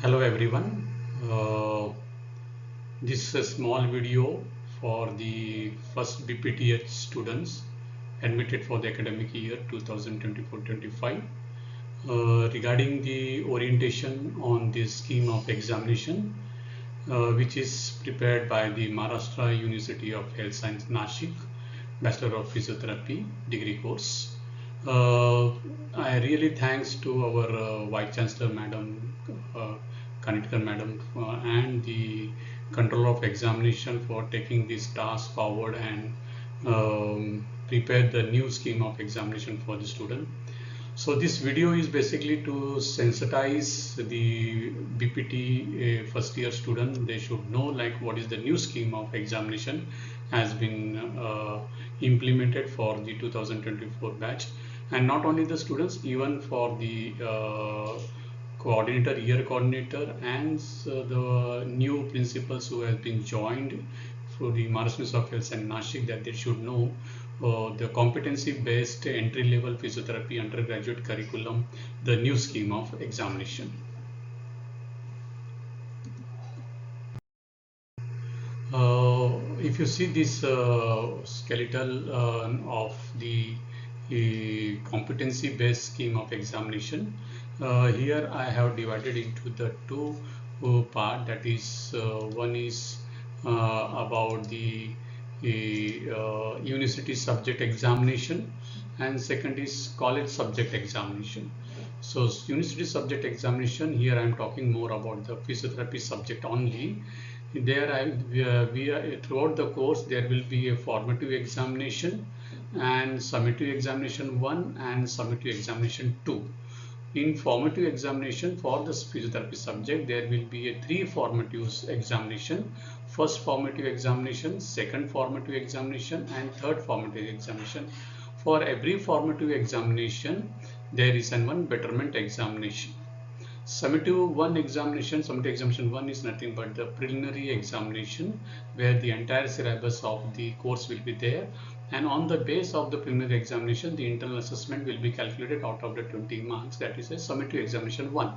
Hello everyone. This is a small video for the first B.P.T students admitted for the academic year 2024-25 regarding the orientation on the scheme of examination which is prepared by the Maharashtra University of Health Science Nasik Bachelor of Physiotherapy degree course. I really thanks to our Vice Chancellor Madam Kanitkar Madam and the Controller of Examination for taking this task forward and prepare the new scheme of examination for the student. So this video is basically to sensitize the B.P.T first year student. They should know like what is the new scheme of examination has been implemented for the 2024 batch, and not only the students, even for the coordinator, year coordinator, and the new principals who have been joined through the Maharashtra of Health and Nasik, that they should know the competency-based entry-level physiotherapy undergraduate curriculum, the new scheme of examination. If you see this skeletal of the competency-based scheme of examination, here I have divided into the two part. That is, one is about the university subject examination, and second is college subject examination. So university subject examination, here I am talking more about the physiotherapy subject only. There throughout the course there will be a formative examination and summative examination 1 and summative examination 2. In formative examination for the physiotherapy subject, there will be a 3 formative examination: first formative examination, second formative examination, and third formative examination. For every formative examination there is one betterment examination. Summative examination 1 is nothing but the preliminary examination, where the entire syllabus of the course will be there, and on the base of the preliminary examination the internal assessment will be calculated out of the 20 marks. That is a summative examination 1.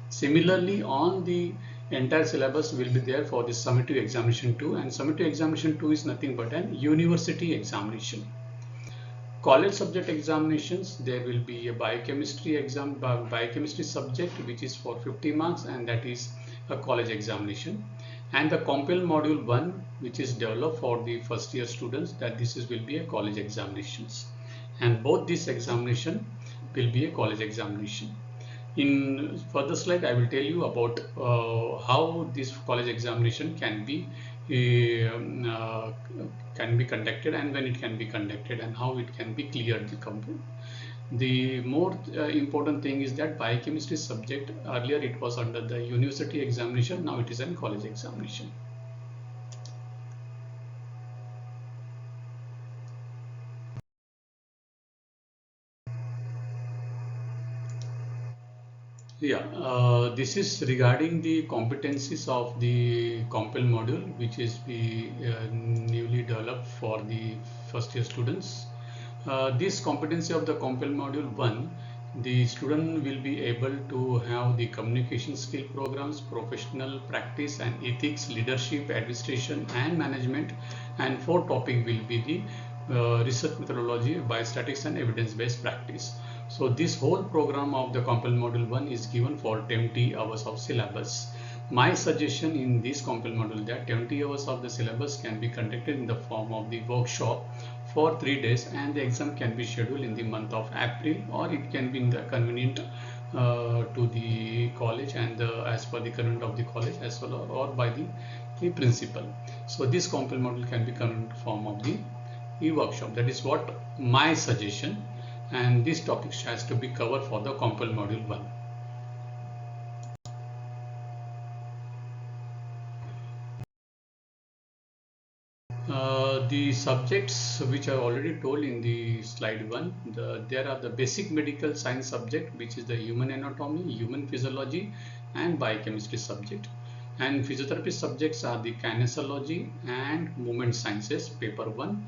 Similarly, on the entire syllabus will be there for the summative examination 2, and summative examination 2 is nothing but an university examination. College subject examinations, there will be a biochemistry subject which is for 50 marks, and that is a college examination, and the compel module 1 which is developed for the first year students, that will be a college examinations, and both this examination will be a college examination. In further slide I will tell you about how this college examination can be conducted, and when it can be conducted, and how it can be cleared. The more important thing is that biochemistry subject, earlier it was under the university examination, now it is a college examination. Yeah, this is regarding the competencies of the compel module, which is the newly developed for the first year students. This competency of the compel module 1, the student will be able to have the communication skill programs, professional practice and ethics, leadership, administration and management, and 4 topic will be the research methodology, biostatics and evidence-based practice. So this whole program of the compel module 1 is given for 20 hours of syllabus. My suggestion in this compel module, that 20 hours of the syllabus can be conducted in the form of the workshop for 3 days, and the exam can be scheduled in the month of April, or it can be in the convenient to the college and as per the convenient of the college as well, or by the principal. So this compel module can be convenient form of the workshop. That is what my suggestion, and this topic has to be covered for the compel module 1. The subjects which I already told in the slide 1, there are the basic medical science subject, which is the human anatomy, human physiology and biochemistry subject, and physiotherapy subjects are the kinesiology and movement sciences paper 1,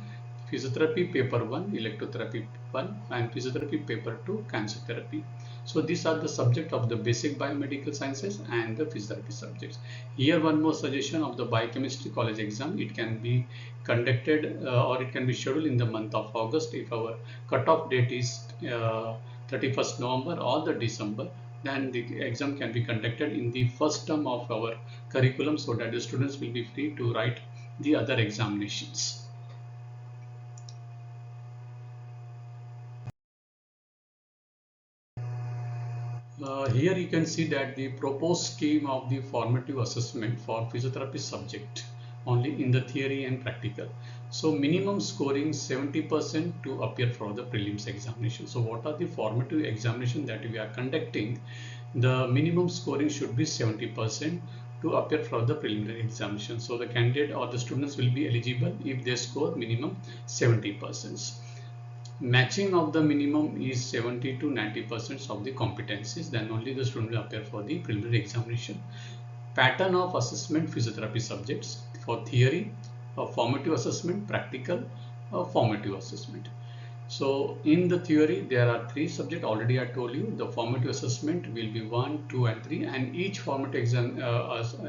physiotherapy paper 1, electrotherapy 1, and physiotherapy paper 2, cancer therapy. So these are the subject of the basic biomedical sciences and the physiotherapy subjects. Here one more suggestion of the biochemistry college exam. It can be conducted or it can be scheduled in the month of August if our cutoff date is 31st November or the December. Then the exam can be conducted in the first term of our curriculum so that the students will be free to write the other examinations. Here you can see that the proposed scheme of the formative assessment for physiotherapy subject only in the theory and practical. So minimum scoring 70% to appear for the prelims examination. So what are the formative examination that we are conducting? The minimum scoring should be 70% to appear for the preliminary examination. So the candidate or the students will be eligible if they score minimum 70%. Matching of the minimum is 70 to 90% of the competencies, then only the student will appear for the preliminary examination. Pattern of assessment physiotherapy subjects for theory, formative assessment, practical, formative assessment. So in the theory there are three subjects already I told you. The formative assessment will be 1, 2 and 3, and each formative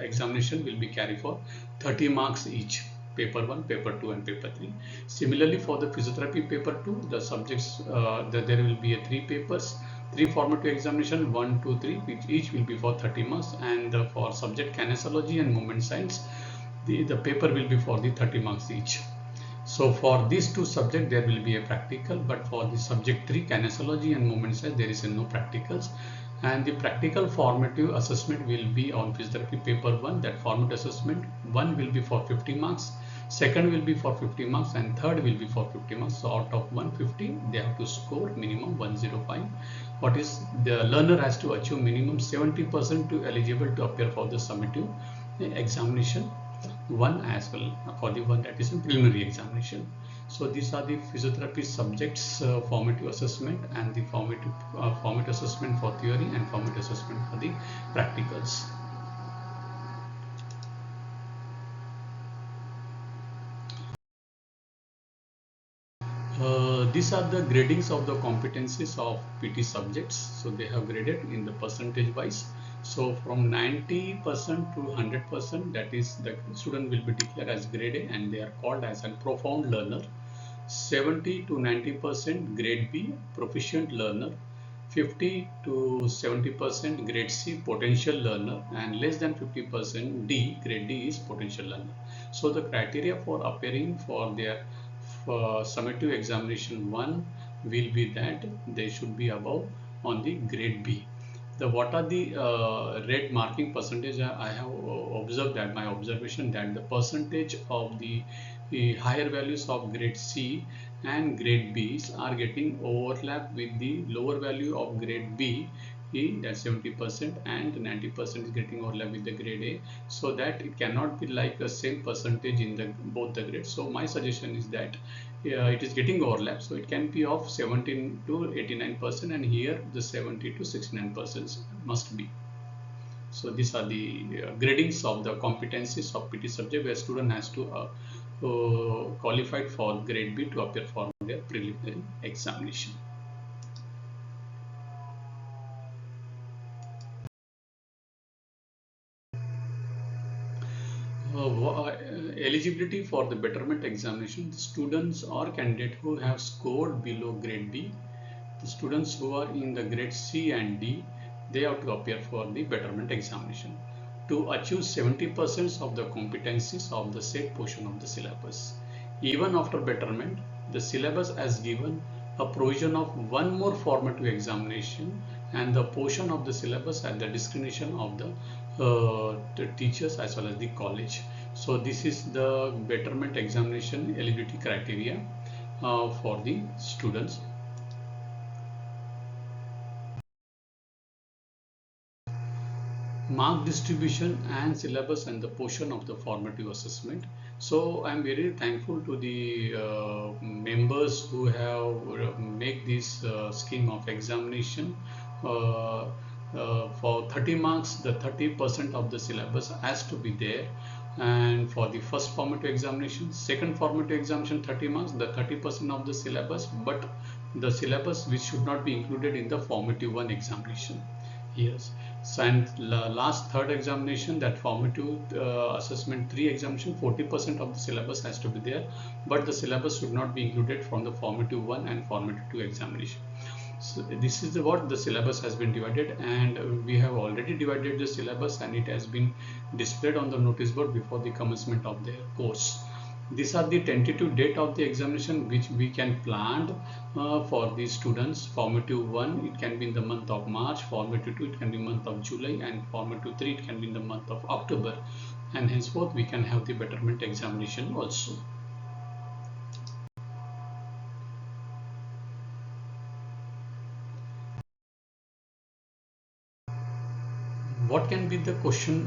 examination will be carried for 30 marks each. Paper 1, paper 2 and paper 3. Similarly for the physiotherapy paper 2, the subjects there will be 3 papers, 3 formative examination, 1, 2, 3, which each will be for 30 marks, and for subject kinesiology and movement science the paper will be for the 30 marks each. So for these two subjects there will be a practical, but for the subject 3 kinesiology and movement science there is no practicals, and the practical formative assessment will be on physiotherapy paper 1. That formative assessment 1 will be for 50 marks, second will be for 50 marks, and third will be for 50 marks. So out of 150 they have to score minimum 105. What is the learner has to achieve minimum 70% to eligible to appear for the summative examination 1 as well, for the one that is in preliminary examination. So these are the physiotherapy subjects, formative assessment, and the formative assessment for theory and formative assessment for the practicals. These are the gradings of the competencies of PT subjects. So they have graded in the percentage wise. So from 90% to 100%, that is the student will be declared as grade A and they are called as a profound learner. 70 to 90% grade B, proficient learner. 50 to 70% grade C, potential learner, and less than 50% D, grade D is potential learner. So the criteria for appearing for their summative examination 1 will be that they should be above on the grade B. The what are the red marking percentage? I have observed that my observation that the percentage of the higher values of grade C and grade B's are getting overlap with the lower value of grade B, that 70% and 90% is getting overlap with the grade A, so that it cannot be like a same percentage in the both the grades. So my suggestion is that it is getting overlap, so it can be of 17 to 89%, and here the 70 to 69% must be. So these are the gradings of the competencies of PT subject, where student has to qualified for grade B to appear for their preliminary examination. Eligibility for the betterment examination: the students or candidate who have scored below grade B, the students who are in the grade C and D, they have to appear for the betterment examination to achieve 70% of the competencies of the said portion of the syllabus. Even after betterment, the syllabus has given a provision of one more formative examination, and the portion of the syllabus at the discretion of the teachers as well as the college. So this is the betterment examination eligibility criteria for the students. Mark distribution and syllabus and the portion of the formative assessment. So I'm very thankful to the members who have made this scheme of examination. For 30 marks, the 30% of the syllabus has to be there, and for the first formative examination, second formative examination 30 marks, the 30% of the syllabus, but the syllabus which should not be included in the formative 1 examination. Yes. So, and last third examination, that formative assessment 3 examination, 40% of the syllabus has to be there, but the syllabus should not be included from the formative 1 and formative 2 examination. So this is what the syllabus has been divided, and we have already divided the syllabus, and it has been displayed on the notice board before the commencement of their course. These are the tentative date of the examination which we can plan for the students. Formative 1, it can be in the month of March, formative 2, it can be month of July, and formative 3, it can be in the month of October, and henceforth we can have the betterment examination also. What can be the question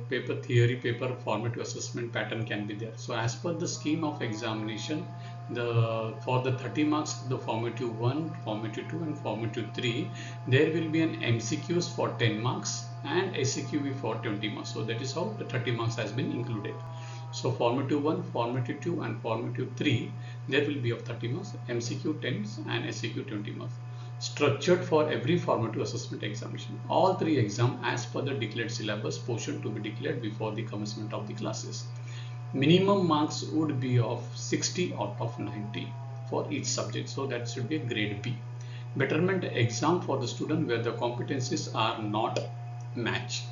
paper, theory paper formative assessment pattern can be there. So as per the scheme of examination, for the 30 marks, the formative 1, formative 2 and formative 3, there will be an MCQs for 10 marks and SCQB for 20 marks. So that is how the 30 marks has been included. So formative 1, formative 2 and formative 3, there will be of 30 marks, MCQ 10 and SCQ 20 marks, structured for every formative assessment examination. All three exams as per the declared syllabus portion to be declared before the commencement of the classes. Minimum marks would be of 60 out of 90 for each subject, so that should be a grade B. Betterment exam for the student where the competencies are not matched,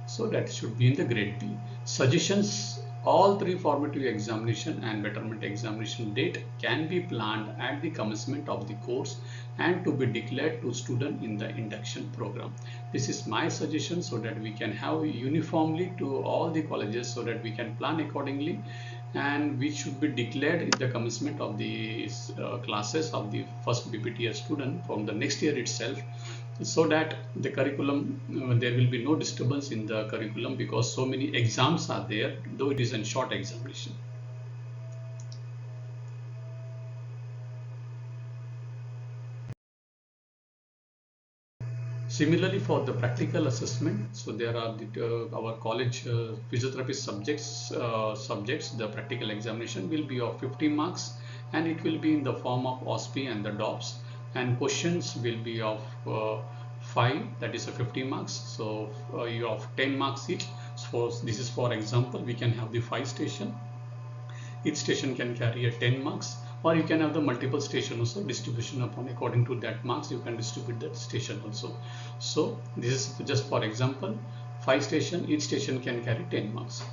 so that should be in the grade B. Suggestions: all three formative examination and betterment examination date can be planned at the commencement of the course and to be declared to student in the induction program. This is my suggestion, so that we can have uniformly to all the colleges, so that we can plan accordingly, and which should be declared in the commencement of the classes of the first BPT student from the next year itself, so that the curriculum, there will be no disturbance in the curriculum, because so many exams are there, though it is a short examination. Similarly, for the practical assessment, so there are our college physiotherapy subjects. The practical examination will be of 50 marks, and it will be in the form of OSPE and the DOPS, and questions will be of 5, that is a 50 marks. So you have 10 marks each. So this is for example, we can have the 5 station. Each station can carry a 10 marks, or you can have the multiple station also, distribution upon according to that marks you can distribute that station also. So this is just for example, 5 station, each station can carry 10 marks.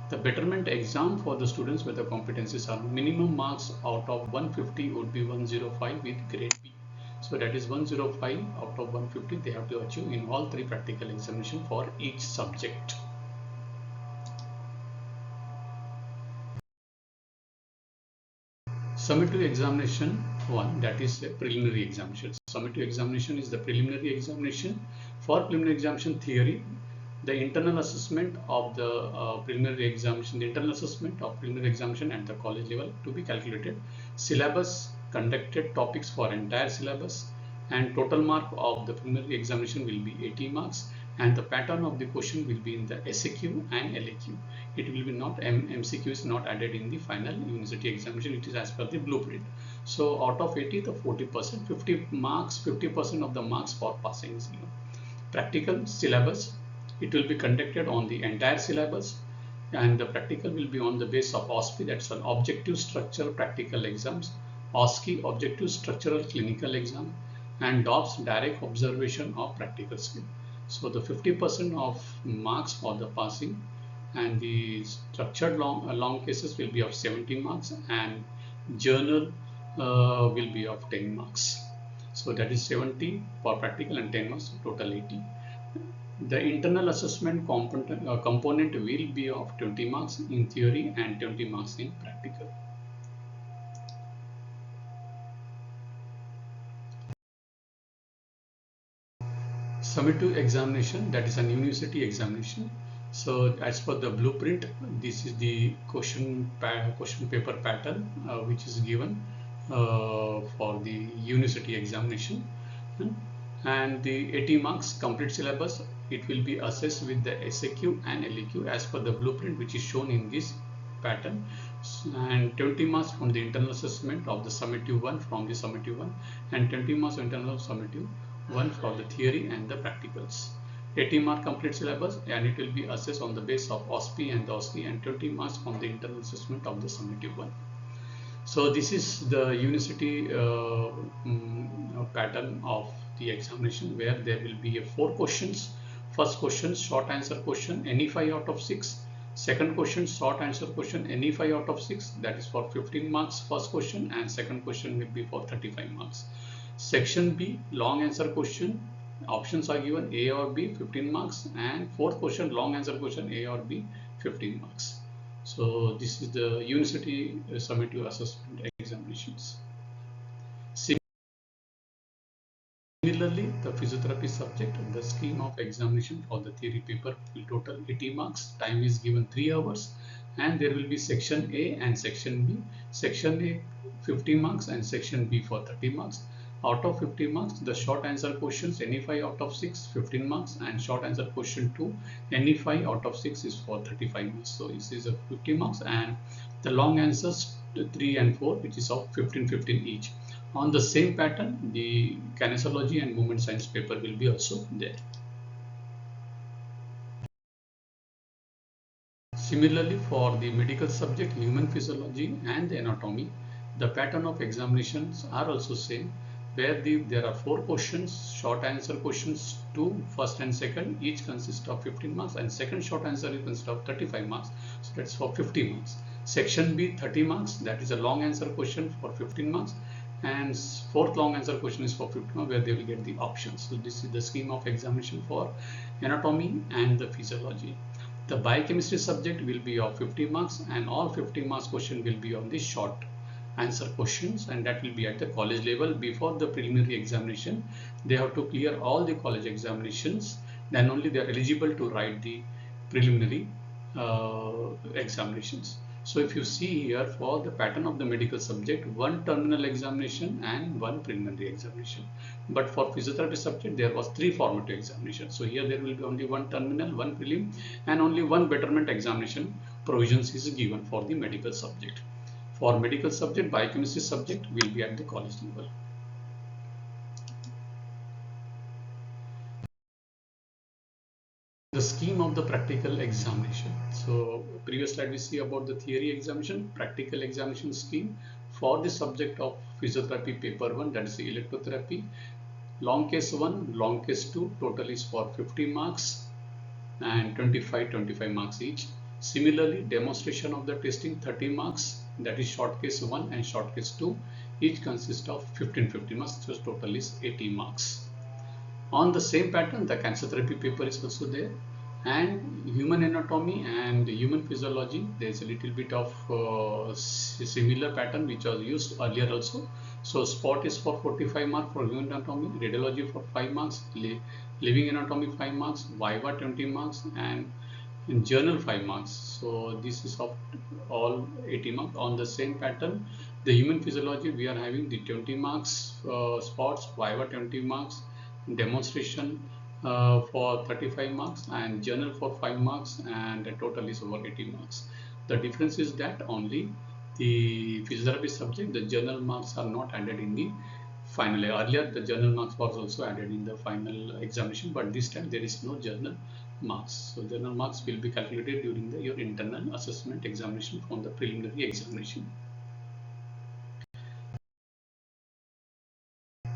The betterment exam for the students where the competencies are minimum marks out of 150 would be 105 with grade B. So that is 105 out of 150 they have to achieve in all three practical examination for each subject. Summative examination 1, that is a preliminary examination. Summative examination is the preliminary examination. For preliminary examination theory, the internal assessment of the preliminary examination, the internal assessment of preliminary examination at the college level to be calculated. Syllabus, conducted topics for entire syllabus, and total mark of the preliminary examination will be 80 marks, and the pattern of the question will be in the SAQ and LAQ. It will be not MCQ is not added in the final university examination. It is as per the blueprint. So out of 80, the 40%, 50 marks, 50% of the marks for passing is given. Practical syllabus, it will be conducted on the entire syllabus, and the practical will be on the base of OSPE, that's an objective structural practical exams, OSCE, objective structural clinical exam, and DOPS, direct observation of practical skill. So the 50% of marks for the passing, and the structured long cases will be of 70 marks, and journal will be of 10 marks. So that is 70 for practical and 10 marks, total 80. The internal assessment component will be of 20 marks in theory and 20 marks in practical. Summative examination, that is an university examination. So as per the blueprint, this is the question paper pattern which is given for the university examination, and the 80 marks complete syllabus, it will be assessed with the SAQ and LAQ as per the blueprint which is shown in this pattern. and 20 marks from the internal assessment of the summative one from the summative one, and 20 marks internal summative one for the theory and the practicals. 80 mark complete syllabus, and it will be assessed on the basis of OSPI and the OSCE, and 20 marks from the internal assessment of the summative one. So this is the university pattern of the examination, where there will be 4 questions. First question, short answer question, any 5 out of 6. Second question, short answer question, any 5 out of 6. That is for 15 marks first question, and second question will be for 35 marks. Section B, long answer question. Options are given A or B, 15 marks, and fourth question, long answer question, A or B, 15 marks. So this is the university summative assessment examinations. Similarly, the physiotherapy subject, the scheme of examination for the theory paper will total 80 marks. Time is given 3 hours, and there will be section A and section B. Section A 50 marks and section B for 30 marks. Out of 50 marks, the short answer questions, any 5 out of 6, 15 marks, and short answer question 2, any 5 out of 6 is for 35 marks. So this is a 50 marks, and the long answers 3 and 4, which is of 15 each. On the same pattern, the kinesiology and movement science paper will be also there. Similarly, for the medical subject, human physiology and the anatomy, the pattern of examinations are also same, where there are 4 questions, short answer questions 2, first and second, each consist of 15 marks, and second short answer consist of 35 marks, so that's for 50 marks. Section B 30 marks, that is a long answer question for 15 marks, and fourth long answer question is for 50 marks, where they will get the options. So this is the scheme of examination for anatomy and the physiology. The biochemistry subject will be of 50 marks, and all 50 marks question will be on the short answer questions, and that will be at the college level. Before the preliminary examination, they have to clear all the college examinations, then only they are eligible to write the preliminary examinations. So if you see here, for the pattern of the medical subject, 1 terminal examination and 1 preliminary examination. But for physiotherapy subject, there was 3 formative examinations. So here there will be only 1 terminal, 1 prelim, and only 1 betterment examination provisions is given for the medical subject. For medical subject, biochemistry subject will be at the college level. The scheme of the practical examination. So previous slide we see about the theory examination, practical examination scheme for the subject of physiotherapy paper 1, that is the electrotherapy. Long case 1, long case 2, total is for 50 marks and 25 marks each. Similarly, demonstration of the testing 30 marks, that is short case 1 and short case 2, each consists of 15 marks, so total is 80 marks. On the same pattern, the cancer therapy paper is also there, and human anatomy and human physiology, there is a little bit of similar pattern which was used earlier also. So spot is for 45 marks for human anatomy, radiology for 5 marks, living anatomy 5 marks, viva 20 marks, and in journal 5 marks. So this is of all 80 marks. On the same pattern, the human physiology, we are having the 20 marks spots, viva 20 marks, demonstration for 35 marks, and journal for 5 marks, and the total is over 80 marks. The difference is that only the physiotherapy subject, the journal marks are not added in the final. Earlier the journal marks was also added in the final examination, but this time there is no journal marks. So journal marks will be calculated during your internal assessment examination from the preliminary examination.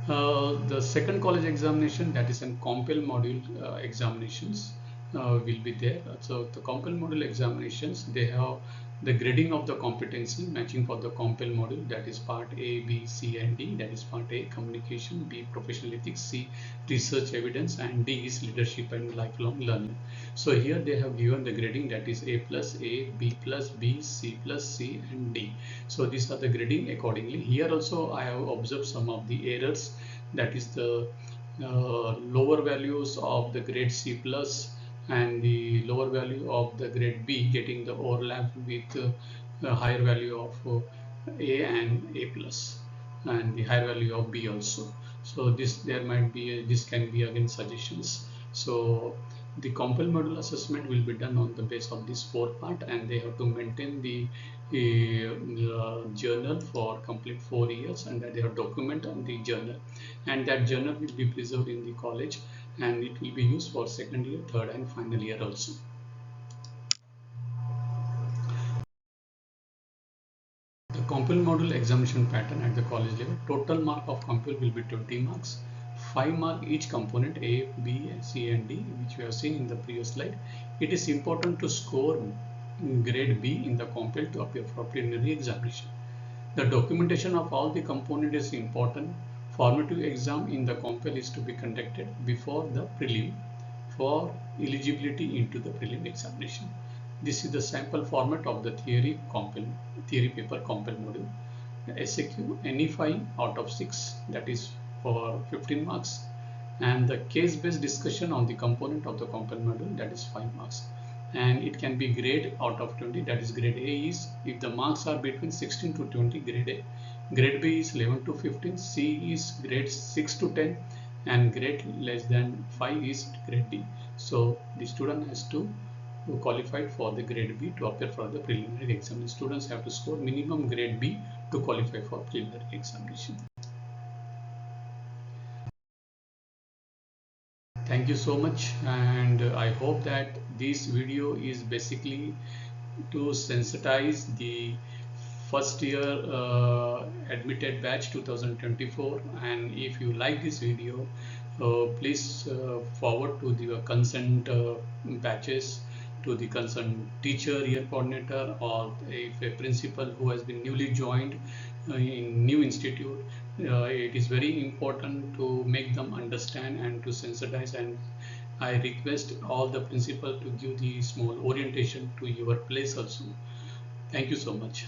The second college examination, that is an compel module examinations will be there. So the compel module examinations, they have the grading of the competency matching for the compel module, that is part A, B, C and D. That is part A communication, B professional ethics, C research evidence, and D is leadership and lifelong learning. So here they have given the grading, that is A plus A, B plus B, C plus C and D. So these are the grading accordingly. Here also I have observed some of the errors, that is the lower values of the grade C plus and the lower value of the grade B getting the overlap with the higher value of A and A plus, and the higher value of B also. So this there might be this can be again suggestions. So The compel module assessment will be done on the base of this 4 part, and they have to maintain the journal for complete 4 years, and that they have documented the journal, and that journal will be preserved in the college, and it will be used for second year, third and final year also. The compel module examination pattern at the college level: total mark of compel will be 20 marks, 5 mark each component A, B, C and D, which we have seen in the previous slide. It is important to score grade B in the compel to appear for preliminary examination. The documentation of all the component is important. Formative exam in the compel is to be conducted before the prelim for eligibility into the prelim examination. This is the sample format of the theory paper compel module. SAQ any 5 out of 6, that is for 15 marks, and the case-based discussion on the component of the compel module, that is 5 marks, and it can be grade out of 20, that is grade A is if the marks are between 16 to 20, grade A, grade B is 11 to 15, C is grade 6 to 10, and grade less than 5 is grade D. So the student has to qualify for the grade B to appear for the preliminary exam. Students have to score minimum grade B to qualify for preliminary examination. Thank you so much, and I hope that this video is basically to sensitize the first year admitted batch 2024. And if you like this video, please forward to the concerned batches, to the concerned teacher, year coordinator, or if a principal who has been newly joined in new institute. It is very important to make them understand and to sensitize, and I request all the principal to give the small orientation to your place also. Thank you so much.